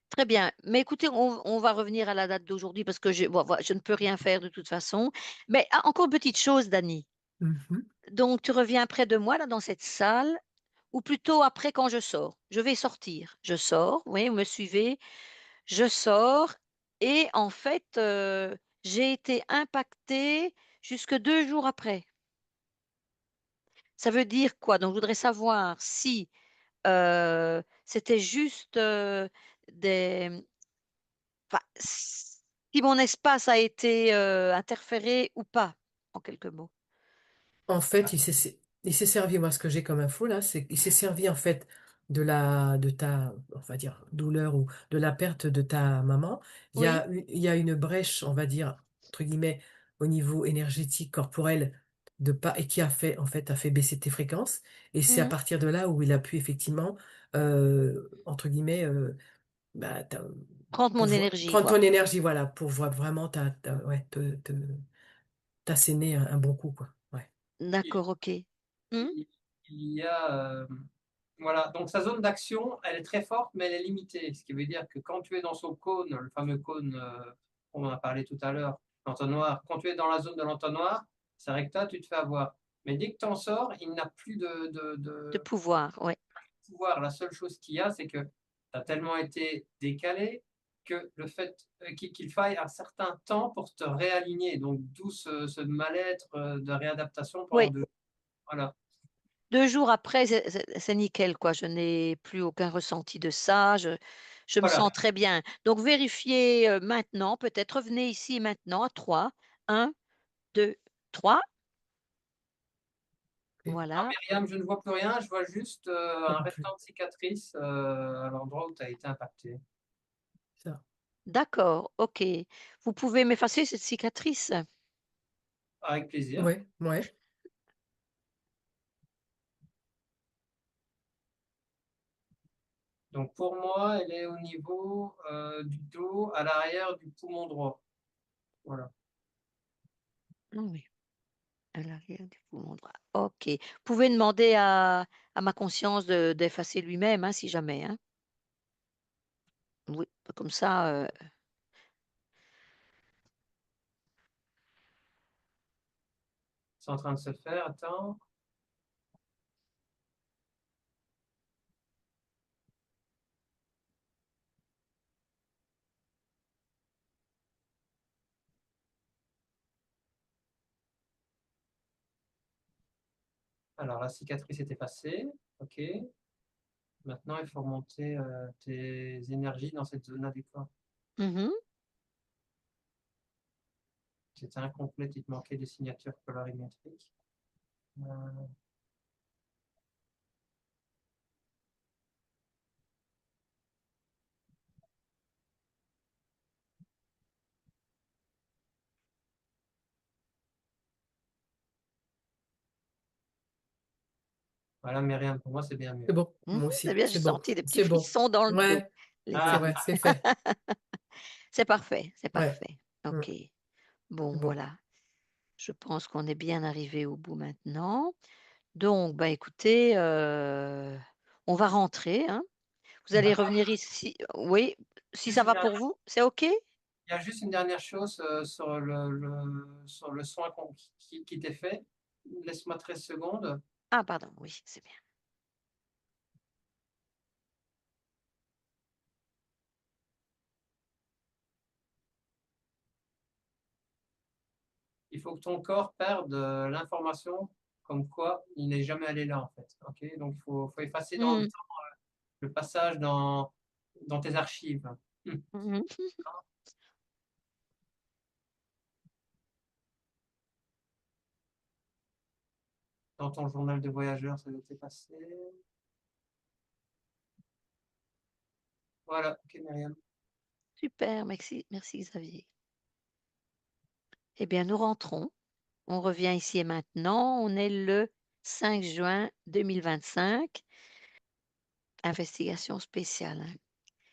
Speaker 1: Très bien. Mais écoutez, on va revenir à la date d'aujourd'hui parce que je ne peux rien faire de toute façon. Mais encore une petite chose, Dany.
Speaker 2: Mhm.
Speaker 1: Donc tu reviens près de moi là dans cette salle ou plutôt après quand je sors? Je vais sortir. Je sors, oui, vous me suivez? Je sors et en fait, j'ai été impactée jusque 2 jours après. Ça veut dire quoi? Donc je voudrais savoir si, c'était juste, des enfin, si mon espace a été, interféré ou pas, en quelques mots.
Speaker 2: En fait, il s'est servi, moi, ce que j'ai comme info, là, c'est qu'il s'est servi, en fait, de ta, on va dire, douleur ou de la perte de ta maman.
Speaker 1: Oui?
Speaker 2: Il y a une brèche, on va dire, entre guillemets, au niveau énergétique, corporel, et qui a fait, en fait, a fait baisser tes fréquences. Et c'est à
Speaker 1: Mmh.
Speaker 2: partir de là où il a pu, effectivement, entre guillemets, bah,
Speaker 1: Prendre mon énergie,
Speaker 2: prendre
Speaker 1: quoi.
Speaker 2: ton énergie, voilà, pour voir vraiment ouais, t'asséner un bon coup, quoi. Ouais.
Speaker 3: Il
Speaker 1: D'accord, OK. Mmh?
Speaker 3: il il y a, voilà, donc sa zone d'action, elle est très forte, mais elle est limitée. Ce qui veut dire que quand tu es dans son cône, le fameux cône, on en a parlé tout à l'heure, l'entonnoir, quand tu es dans la zone de l'entonnoir, c'est vrai que toi, tu te fais avoir. Mais dès que tu en sors, il n'a plus
Speaker 1: De
Speaker 3: de
Speaker 1: pouvoir, ouais.
Speaker 3: pouvoir. La seule chose qu'il y a, c'est que tu as tellement été décalé que le fait qu'il faille un certain temps pour te réaligner. Donc, d'où ce mal-être de réadaptation pendant
Speaker 1: Oui,
Speaker 3: 2 voilà.
Speaker 1: 2 jours après, c'est nickel, quoi. Je n'ai plus aucun ressenti de ça. Je me
Speaker 3: Voilà.
Speaker 1: sens très bien. Donc vérifiez, maintenant, peut-être revenez ici maintenant à 3. 1, 2, 3.
Speaker 2: Ok.
Speaker 3: Non,
Speaker 1: Voilà.
Speaker 3: Myriam, je ne vois plus rien. Je vois juste
Speaker 2: Moi
Speaker 3: un
Speaker 2: non plus.
Speaker 3: restant de cicatrice à l'endroit où tu as été impacté.
Speaker 2: Ça.
Speaker 1: D'accord, OK. Vous pouvez m'effacer cette cicatrice?
Speaker 3: Avec plaisir.
Speaker 2: Ouais, ouais.
Speaker 3: Donc, pour moi, elle est au niveau du dos, à l'arrière du poumon droit. Voilà.
Speaker 1: Ah oui, à l'arrière du poumon droit. OK. Vous pouvez demander à à ma conscience d'effacer lui-même, hein, si jamais, hein. Oui, comme ça,
Speaker 3: C'est en train de se faire, attends. Alors la cicatrice est effacée, OK. Maintenant, il faut remonter, tes énergies dans cette zone-là du corps.
Speaker 1: mmh
Speaker 3: C'était incomplet, il te manquait des signatures colorimétriques. Heu, voilà, Myriam, pour moi, c'est bien mieux.
Speaker 2: C'est bon,
Speaker 1: mmh,
Speaker 2: moi
Speaker 1: c'est
Speaker 2: aussi,
Speaker 1: bien, j'ai
Speaker 2: c'est bon,
Speaker 1: senti des petits
Speaker 2: c'est bon.
Speaker 1: frissons dans le dos.
Speaker 2: Ouais,
Speaker 1: Les
Speaker 2: c'est
Speaker 3: Ah!
Speaker 2: vrai, c'est fait.
Speaker 1: C'est parfait, c'est
Speaker 2: Ouais,
Speaker 1: parfait.
Speaker 2: mmh,
Speaker 1: OK.
Speaker 2: c'est
Speaker 1: Bon,
Speaker 2: bon.
Speaker 1: voilà, je pense qu'on est bien arrivé au bout maintenant. Donc, bah, écoutez, on va rentrer, hein. Vous allez
Speaker 3: Attends,
Speaker 1: revenir ici oui, si
Speaker 3: juste
Speaker 1: ça
Speaker 3: une
Speaker 1: va
Speaker 3: dernière
Speaker 1: pour vous, c'est OK?
Speaker 3: il y a juste une dernière chose, sur le soin qui t'est fait. Laisse-moi 13 secondes.
Speaker 1: Ah pardon, oui, c'est bien.
Speaker 3: Il faut que ton corps perde, l'information comme quoi il n'est jamais allé là, en fait, OK? Donc il faut effacer dans le
Speaker 1: Mmh.
Speaker 3: temps le passage dans tes archives. Mmh.
Speaker 1: Mmh.
Speaker 3: Dans ton journal de voyageur, ça doit être effacé. Voilà, OK, Myriam.
Speaker 1: Super, merci Xavier. Eh bien, nous rentrons. On revient ici et maintenant. On est le 5 juin 2025. Investigation spéciale, hein.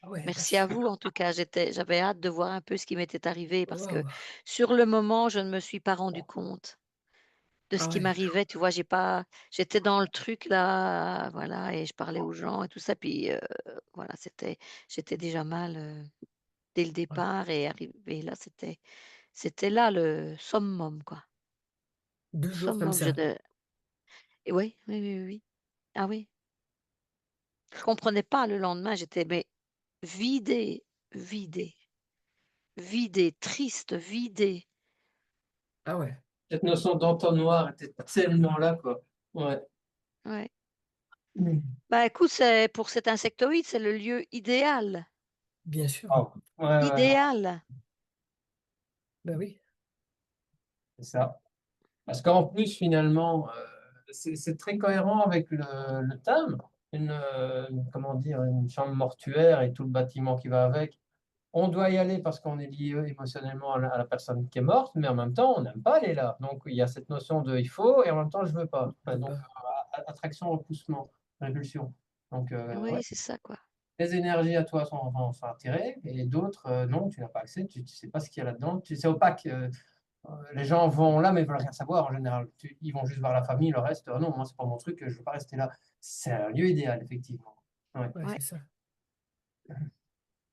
Speaker 2: Ah ouais,
Speaker 1: Merci à
Speaker 2: vache.
Speaker 1: vous en tout cas. J'avais hâte de voir un peu ce qui m'était arrivé parce que
Speaker 2: Waouh!
Speaker 1: sur le moment, je ne me suis pas rendu compte de ce
Speaker 2: Ah
Speaker 1: qui
Speaker 2: ouais,
Speaker 1: m'arrivait. Tu vois, j'étais dans le truc là, voilà, et je parlais aux gens et tout ça. Puis voilà, j'étais déjà mal dès le
Speaker 2: ouais.
Speaker 1: départ et arrivé là, c'était là le summum, quoi.
Speaker 2: 2 jours comme
Speaker 1: Summum, je
Speaker 2: ça.
Speaker 1: de et oui, oui, oui, oui, oui. Ah oui. Je comprenais pas le lendemain, j'étais mais vidée, vidée, vidée, triste, vidée.
Speaker 2: Ah ouais,
Speaker 3: Cette notion d'entonnoir était tellement là, quoi. Ouais.
Speaker 1: Ouais.
Speaker 3: Mmh.
Speaker 1: Bah, écoute, c'est pour cet insectoïde, c'est le lieu idéal,
Speaker 2: bien sûr.
Speaker 3: Waouh. Ouais, ouais, non,
Speaker 1: idéal.
Speaker 2: Bah oui.
Speaker 3: c'est ça. Parce qu'en plus, finalement, c'est très cohérent avec le thème. Comment dire? Une chambre mortuaire et tout le bâtiment qui va avec. On doit y aller parce qu'on est lié émotionnellement à la personne qui est morte, mais en même temps, on n'aime pas aller là. Donc il y a cette notion de «il faut» et en même temps «je veux pas».
Speaker 2: Je
Speaker 3: Ouais,
Speaker 2: veux
Speaker 3: donc
Speaker 2: pas.
Speaker 3: attraction, repoussement, répulsion. Donc ouais,
Speaker 1: Oui, c'est ça, quoi.
Speaker 3: tes énergies à toi sont attirées et d'autres, non, tu n'as pas accès, tu sais pas ce qu'il y a là-dedans, c'est opaque, les gens vont là, mais ils veulent rien savoir en général. Ils vont juste voir la famille, le reste, non, moi c'est pas mon truc, je veux pas rester là. C'est un lieu idéal, effectivement. Ouais,
Speaker 2: Ouais,
Speaker 1: Ouais,
Speaker 2: c'est ça,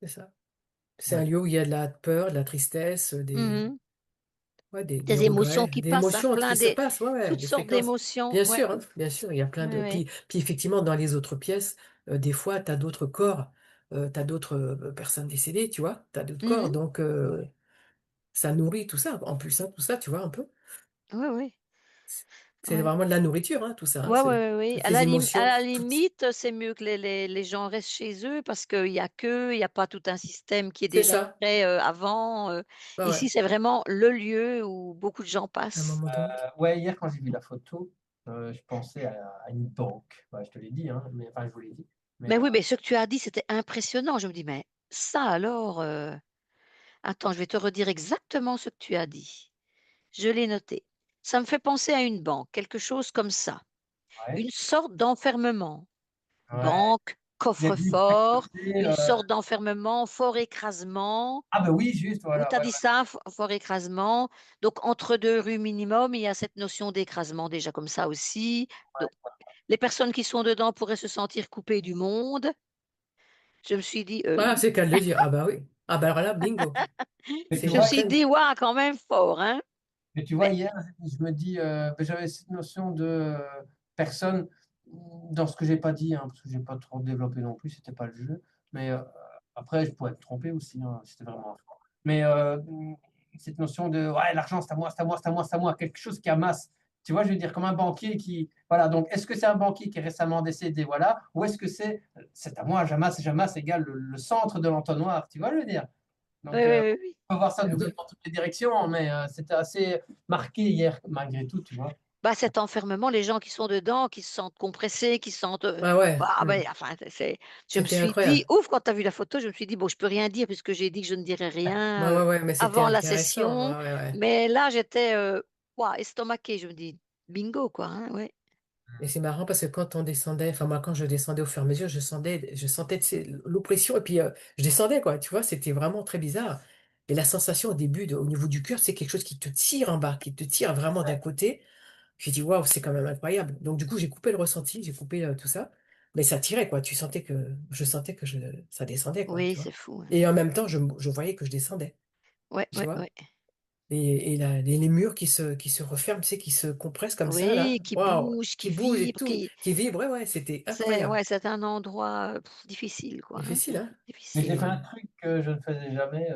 Speaker 2: c'est ça. C'est un
Speaker 3: ouais.
Speaker 2: lieu où il y a de la peur, de la tristesse, des
Speaker 1: mmh
Speaker 2: ouais, des
Speaker 1: Des émotions
Speaker 2: regrets,
Speaker 1: qui
Speaker 2: des
Speaker 1: passent, hein,
Speaker 2: émotions qui
Speaker 1: plein
Speaker 2: se
Speaker 1: des
Speaker 2: passent, ouais, ouais,
Speaker 1: toutes
Speaker 2: des
Speaker 1: sortes
Speaker 2: fréquences.
Speaker 1: d'émotions. Ouais,
Speaker 2: Bien sûr, il y a plein
Speaker 1: ouais,
Speaker 2: de
Speaker 1: ouais.
Speaker 2: puis effectivement dans les autres pièces, des fois tu as d'autres corps, tu as d'autres, personnes décédées, tu vois? Tu as d'autres corps
Speaker 1: Mmh.
Speaker 2: donc ça nourrit tout ça, en plus, hein, tout ça, tu vois un peu?
Speaker 1: Ouais, ouais,
Speaker 2: C'est c'est
Speaker 1: ouais.
Speaker 2: vraiment de la nourriture, hein, tout ça, hein,
Speaker 1: Ouais,
Speaker 2: c'est
Speaker 1: ouais, ouais, ouais.
Speaker 2: toutes les
Speaker 1: À
Speaker 2: émotions,
Speaker 1: la
Speaker 2: toutes
Speaker 1: limite, c'est mieux que les gens restent chez eux parce qu'il y a qu'eux, il y a pas tout un système qui est
Speaker 2: c'est
Speaker 1: déjà
Speaker 2: ça.
Speaker 1: prêt, avant.
Speaker 2: Ouais,
Speaker 1: Ici,
Speaker 2: ouais,
Speaker 1: c'est vraiment le lieu où beaucoup de gens
Speaker 2: à un
Speaker 1: passent.
Speaker 2: moment donné.
Speaker 3: Ouais, hier quand j'ai vu la photo, je pensais à une banque. Ouais, je te l'ai dit, hein, mais enfin je vous l'ai dit. Mais
Speaker 1: Mais oui, mais ce que tu as dit, c'était impressionnant. Je me dis: «Mais ça alors, attends, je vais te redire exactement ce que tu as dit». Je l'ai noté. Ça me fait penser à une banque, quelque chose comme ça.
Speaker 3: ouais,
Speaker 1: Une sorte d'enfermement.
Speaker 3: ouais,
Speaker 1: Banque,
Speaker 3: j'ai vu chaque
Speaker 2: Mmh.
Speaker 1: coffre-fort,
Speaker 3: côté,
Speaker 1: une sorte d'enfermement, fort écrasement.
Speaker 3: ah bah oui, juste,
Speaker 1: Où
Speaker 3: voilà,
Speaker 1: tu as
Speaker 3: ouais,
Speaker 1: dit
Speaker 3: ouais,
Speaker 1: ça, fort écrasement. Donc entre 2 rues minimum, il y a cette notion d'écrasement déjà comme ça aussi. Donc
Speaker 3: ouais.
Speaker 1: les personnes qui sont dedans pourraient se sentir coupées du monde. Je me suis dit:
Speaker 2: Voilà,
Speaker 1: Oui».
Speaker 2: c'est le cas de le dire. Ah bah oui. Ah bah alors là, bingo.
Speaker 3: Mais tu
Speaker 2: C'est
Speaker 1: Je me
Speaker 2: une
Speaker 3: vois
Speaker 1: suis
Speaker 2: pleine.
Speaker 1: dit: «Waouh, quand même fort, hein?»
Speaker 3: Mais tu vois,
Speaker 1: Mais
Speaker 3: hier, je me dis, j'avais cette notion de personne, dans ce que j'ai pas dit, hein, parce que j'ai pas trop développé non plus, c'était pas le jeu. Mais après, je pourrais me tromper aussi, hein, c'était vraiment. Mais cette notion de ouais, l'argent, c'est à moi, c'est à moi, c'est à moi, c'est à moi, quelque chose qui amasse. Tu vois, je veux dire, comme un banquier qui. Voilà, donc est-ce que c'est un banquier qui est récemment décédé, voilà, ou est-ce que c'est à moi, j'amasse, j'amasse égale le centre de l'entonnoir, tu vois, je veux dire.
Speaker 1: oui,
Speaker 3: Donc,
Speaker 1: oui, oui, oui.
Speaker 3: on peut voir ça
Speaker 2: Ah oui.
Speaker 3: dans toutes les directions, mais c'était assez marqué hier, malgré tout, tu vois.
Speaker 1: Bah, cet enfermement, les gens qui sont dedans, qui se sentent compressés, qui se sentent,
Speaker 2: Ah ouais.
Speaker 1: bah, beh, enfin, c'est je me
Speaker 2: C'était
Speaker 1: suis dit:
Speaker 2: incroyable.
Speaker 1: «Ouf!» quand tu as vu la photo, je me suis dit: «Bon, je peux rien dire puisque j'ai dit que je ne dirais rien,
Speaker 2: Ouais, ouais, ouais, mais c'était
Speaker 1: avant la
Speaker 2: intéressant.
Speaker 1: session».
Speaker 2: Ouais, ouais, ouais.
Speaker 1: Mais là, j'étais, waouh, estomaquée. Je me dis: «Bingo, quoi, hein, ouais».
Speaker 2: Et c'est marrant parce que quand on descendait, enfin moi quand je descendais au fur et à mesure, je sentais tu sais, l'oppression et puis je descendais quoi, tu vois, c'était vraiment très bizarre. Et la sensation au début, au niveau du cœur, c'est quelque chose qui te tire en bas, qui te tire vraiment d'un côté. J'ai dit waouh, c'est quand même incroyable. Donc du coup j'ai coupé le ressenti, j'ai coupé tout ça, mais ça tirait quoi. Je sentais que ça descendait quoi,
Speaker 1: Oui,
Speaker 2: tu vois.
Speaker 1: c'est fou, hein.
Speaker 2: Et en même temps, je voyais que je descendais,
Speaker 1: Ouais,
Speaker 2: tu
Speaker 1: ouais,
Speaker 2: vois.
Speaker 1: ouais.
Speaker 2: Et les murs qui se referment, tu sais, qui se compressent comme ça, là.
Speaker 1: Oui, qui
Speaker 2: Waouh!
Speaker 1: bouge, qui
Speaker 2: Qui bougent et
Speaker 1: vibre,
Speaker 2: tout,
Speaker 1: qui
Speaker 2: qui vibrent. Ouais, ouais, c'était
Speaker 1: c'est
Speaker 2: incroyable.
Speaker 1: ouais, c'est un endroit, difficile, quoi, hein.
Speaker 2: Difficile, hein?
Speaker 3: Mais j'ai
Speaker 1: Difficile,
Speaker 3: fait
Speaker 1: ouais.
Speaker 3: un truc que je ne faisais jamais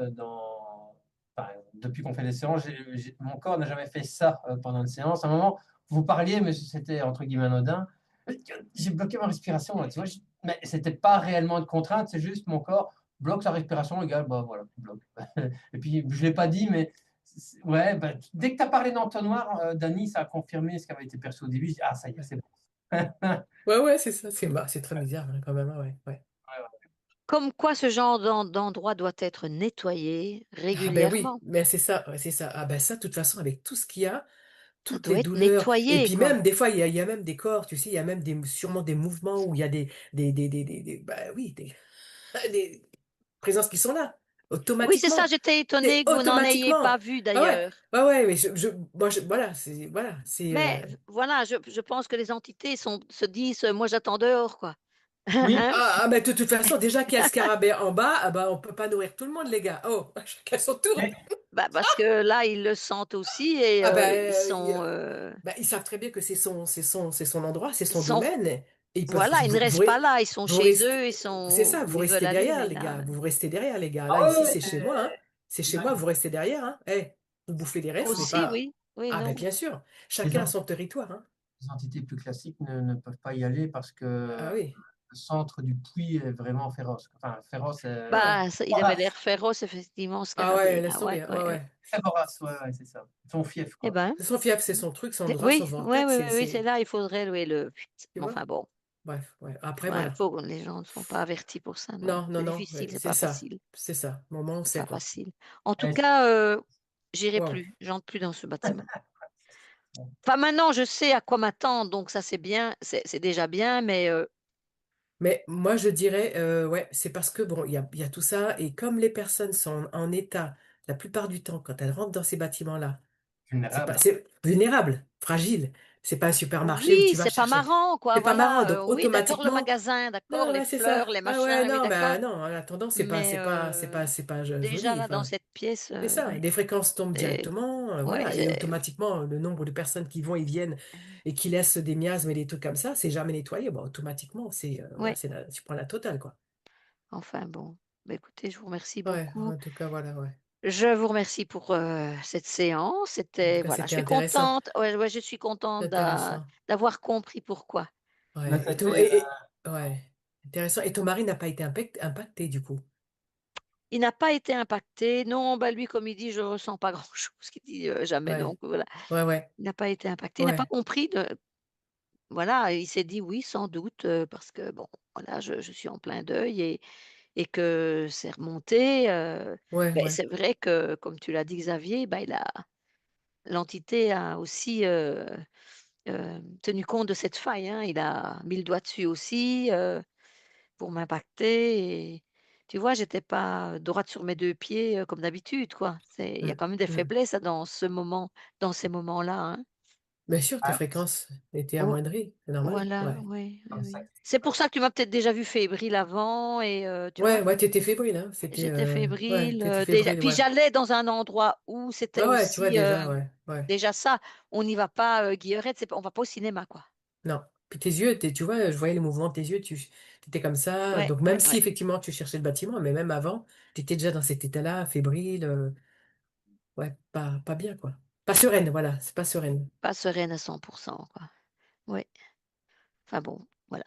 Speaker 3: enfin, depuis qu'on fait des séances. Mon corps n'a jamais fait ça pendant une séance. À un moment, vous parliez, mais c'était entre guillemets anodin. J'ai bloqué ma respiration, là, tu vois. Mais c'était pas réellement une contrainte, c'est juste mon corps bloque sa respiration, égal, bah voilà, bloque. Et puis, je l'ai pas dit, mais ouais, bah, dès que tu as parlé d'entonnoir, Dany, ça a confirmé ce qui avait été perçu au début. Je dis, ah, ça y est,
Speaker 2: Ouais,
Speaker 3: c'est bon.
Speaker 2: ouais, ouais, c'est ça. C'est très bizarre, hein, quand même, hein, ouais, ouais.
Speaker 1: Comme quoi ce genre d'endroit doit être nettoyé
Speaker 2: Ah ben oui,
Speaker 1: régulièrement.
Speaker 2: mais c'est ça, ouais, c'est ça. Ah ben ça, de toute façon, avec tout ce qu'il y a,
Speaker 1: Ça
Speaker 2: toutes les
Speaker 1: doit être
Speaker 2: douleurs, et
Speaker 1: nettoyé,
Speaker 2: puis
Speaker 1: quoi.
Speaker 2: même, des fois, il y a même des corps, tu sais, il y a même sûrement des mouvements où il y a bah oui, des présences qui sont là,
Speaker 1: Oui, c'est ça,
Speaker 2: automatiquement.
Speaker 1: j'étais
Speaker 2: C'est
Speaker 1: étonnée que vous n'en ayez pas
Speaker 2: automatiquement.
Speaker 1: vu
Speaker 2: Ah ouais,
Speaker 1: d'ailleurs.
Speaker 2: ouais, ouais, mais voilà,
Speaker 1: Mais voilà, je pense que les entités se disent, «Moi j'attends dehors», quoi.
Speaker 3: Oui,
Speaker 1: Hein?
Speaker 2: mais de toute façon, déjà qu'il y a le scarabée en bas, ah bah, on peut pas nourrir tout le monde, les gars. Oh, chacun son tour.
Speaker 3: mais,
Speaker 1: Bah, parce que là, ils le sentent aussi et
Speaker 2: Ah bah,
Speaker 1: ils sont,
Speaker 2: bah, ils savent très bien que c'est son endroit, c'est
Speaker 1: ils
Speaker 2: son
Speaker 1: sont
Speaker 2: domaine. Et ils peuvent,
Speaker 1: voilà, ils ne restent pas là, ils sont
Speaker 2: vous
Speaker 1: chez
Speaker 2: restez,
Speaker 1: eux, ils
Speaker 2: c'est
Speaker 1: sont
Speaker 2: ça, vous
Speaker 1: où ils veulent
Speaker 2: restez
Speaker 1: aller,
Speaker 2: derrière,
Speaker 1: mais
Speaker 2: les
Speaker 1: là,
Speaker 2: gars. Vous restez derrière, les gars.
Speaker 3: ah
Speaker 2: Là, ici,
Speaker 3: ouais,
Speaker 2: c'est chez moi, hein. C'est chez moi, vous restez derrière, hein. Eh, vous bouffez les restes, mais
Speaker 1: aussi,
Speaker 2: pas.
Speaker 1: oui, oui,
Speaker 2: Ah ben,
Speaker 1: non.
Speaker 2: bien sûr.
Speaker 3: les,
Speaker 2: Chacun a
Speaker 3: en-
Speaker 2: son territoire, hein.
Speaker 3: les entités plus classiques ne peuvent pas y aller parce que
Speaker 2: Ah oui.
Speaker 3: le centre du puits est vraiment féroce. Enfin, féroce,
Speaker 2: Ah ouais.
Speaker 1: Bah, ça il avait l'air
Speaker 3: vorace.
Speaker 1: féroce effectivement, ce
Speaker 2: Ah ouais,
Speaker 1: scarabée
Speaker 2: laisse
Speaker 1: là, ouais,
Speaker 2: tomber.
Speaker 1: ouais,
Speaker 2: Ouais,
Speaker 1: ouais.
Speaker 2: ouais.
Speaker 3: Très vorace, ouais, ouais, c'est ça. Son fief,
Speaker 1: Eh
Speaker 3: quoi.
Speaker 1: ben,
Speaker 2: C'est son fief, c'est son truc, son endroit, son
Speaker 1: oui, ouais,
Speaker 2: vortex,
Speaker 1: ouais, ouais, oui, c'est
Speaker 2: c'est.
Speaker 1: là, il faudrait louer le
Speaker 2: Tu
Speaker 1: mais
Speaker 2: vois?
Speaker 1: enfin bon,
Speaker 2: Bref, ouais. Après,
Speaker 1: ouais,
Speaker 2: voilà.
Speaker 1: faut les gens ne sont pas avertis pour ça, non.
Speaker 2: Non, non,
Speaker 1: C'est
Speaker 2: non,
Speaker 1: difficile, c'est
Speaker 2: c'est
Speaker 1: pas
Speaker 2: ça.
Speaker 1: facile,
Speaker 2: C'est ça. Au moment, on
Speaker 1: c'est
Speaker 2: sait,
Speaker 1: pas
Speaker 2: quoi.
Speaker 1: facile. En tout
Speaker 3: Ouais,
Speaker 1: cas, j'irai
Speaker 2: Waouh.
Speaker 1: plus, j'entre plus dans ce bâtiment.
Speaker 3: bon.
Speaker 1: Enfin maintenant, je sais à quoi m'attendre, donc ça c'est bien, c'est déjà bien, mais
Speaker 2: Mais moi, je dirais, ouais, c'est parce que, bon, il y a tout ça, et comme les personnes sont en état, la plupart du temps, quand elles rentrent dans ces bâtiments-là,
Speaker 3: Vulnérable.
Speaker 2: c'est vulnérable, fragile. C'est pas un supermarché où
Speaker 1: oui,
Speaker 2: tu vas
Speaker 1: c'est pas
Speaker 2: chercher.
Speaker 1: marrant quoi,
Speaker 2: C'est pas marrant,
Speaker 1: voilà,
Speaker 2: donc
Speaker 1: oui d'accord le
Speaker 2: automatiquement,
Speaker 1: magasin, d'accord,
Speaker 2: non,
Speaker 1: les
Speaker 2: ouais, c'est ça.
Speaker 1: fleurs, les
Speaker 2: Ah ouais,
Speaker 1: machins, oui
Speaker 2: non,
Speaker 1: d'accord,
Speaker 2: bah non, en attendant,
Speaker 1: mais
Speaker 2: c'est pas
Speaker 1: déjà
Speaker 2: joli,
Speaker 1: là dans
Speaker 2: enfin.
Speaker 1: cette pièce,
Speaker 2: C'est ça,
Speaker 1: ouais,
Speaker 2: les fréquences tombent
Speaker 1: c'est
Speaker 2: directement,
Speaker 1: ouais,
Speaker 2: voilà, et automatiquement, le nombre de personnes qui vont et viennent et qui laissent des miasmes et des trucs comme ça, c'est jamais nettoyé. Bon, automatiquement, voilà,
Speaker 1: ouais,
Speaker 2: tu prends la totale, quoi.
Speaker 1: enfin bon. Bah, écoutez, je vous remercie
Speaker 2: Ouais,
Speaker 1: beaucoup.
Speaker 2: en tout cas, voilà, ouais.
Speaker 1: Je vous remercie pour, cette séance.
Speaker 2: En tout
Speaker 1: C'était
Speaker 2: cas,
Speaker 1: voilà, je
Speaker 2: c'était
Speaker 1: suis
Speaker 2: intéressant.
Speaker 1: contente, ouais, ouais, je suis contente
Speaker 2: Intéressant.
Speaker 1: d'avoir compris pourquoi.
Speaker 3: Mais
Speaker 2: Ouais.
Speaker 3: c'était,
Speaker 2: Ouais. Intéressant. Et ton mari n'a pas été impacté, du coup.
Speaker 1: Il n'a pas été impacté. Non, bah, lui, comme il dit: «Je ressens pas grand-chose», qu'il dit, jamais,
Speaker 2: Ouais.
Speaker 1: donc voilà.
Speaker 2: Ouais, ouais.
Speaker 1: Il n'a pas été impacté. Il n'a pas
Speaker 2: Ouais.
Speaker 1: compris de voilà, il s'est dit: «Oui, sans doute», parce que bon, voilà, je suis en plein deuil et que c'est remonté,
Speaker 2: Ouais,
Speaker 1: beh,
Speaker 2: ouais.
Speaker 1: c'est vrai que, comme tu l'as dit Xavier, bah, l'entité a aussi, tenu compte de cette faille, hein. Il a mis le doigt dessus aussi, pour m'impacter et tu vois, j'étais pas droite sur mes 2 pieds, comme d'habitude, quoi. Il y a
Speaker 2: Mm,
Speaker 1: quand même des
Speaker 2: mm.
Speaker 1: faiblesses dans ces moments-là, hein.
Speaker 2: Bien sûr, tes
Speaker 3: Ah,
Speaker 2: fréquences étaient
Speaker 1: Oh,
Speaker 2: amoindries, c'est normal,
Speaker 1: voilà,
Speaker 2: ouais.
Speaker 1: oui, oui,
Speaker 3: comme ça
Speaker 1: oui.
Speaker 3: que ça se
Speaker 1: C'est pour
Speaker 3: passe.
Speaker 1: ça que tu m'as peut-être déjà vu fébrile avant et tu
Speaker 2: Ouais,
Speaker 1: vois?
Speaker 2: ouais, tu étais fébrile, hein, c'était,
Speaker 1: J'étais
Speaker 2: ouais,
Speaker 1: fébrile,
Speaker 2: tu étais
Speaker 1: déjà
Speaker 2: fébrile,
Speaker 1: puis
Speaker 2: ouais.
Speaker 1: j'allais dans un endroit où c'était
Speaker 2: Ouais, ouais, tu vois
Speaker 1: aussi,
Speaker 2: déjà, ouais, ouais.
Speaker 1: déjà ça, on n'y va pas, guillerette, c'est pas on va pas au cinéma, quoi.
Speaker 2: Non. Puis tes yeux, tu vois, je voyais les mouvements de tes yeux, tu étais comme ça.
Speaker 1: Ouais,
Speaker 2: Donc même
Speaker 1: ouais,
Speaker 2: si
Speaker 1: ouais.
Speaker 2: effectivement tu cherchais le bâtiment, mais même avant, tu étais déjà dans cet état-là, fébrile, ouais, pas bien, quoi. Pas sereine, voilà, c'est pas sereine.
Speaker 1: Pas sereine à 100 quoi. Oui. Enfin bon, voilà.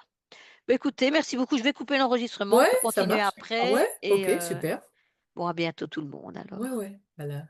Speaker 1: Bah, écoutez, merci beaucoup. Je vais couper l'enregistrement, on
Speaker 2: Ouais,
Speaker 1: peut
Speaker 2: ça
Speaker 1: continuer
Speaker 2: marche. Ouais,
Speaker 1: après et
Speaker 2: ok, super.
Speaker 1: bon, à bientôt tout le monde
Speaker 2: Ouais,
Speaker 1: alors.
Speaker 2: ouais, voilà.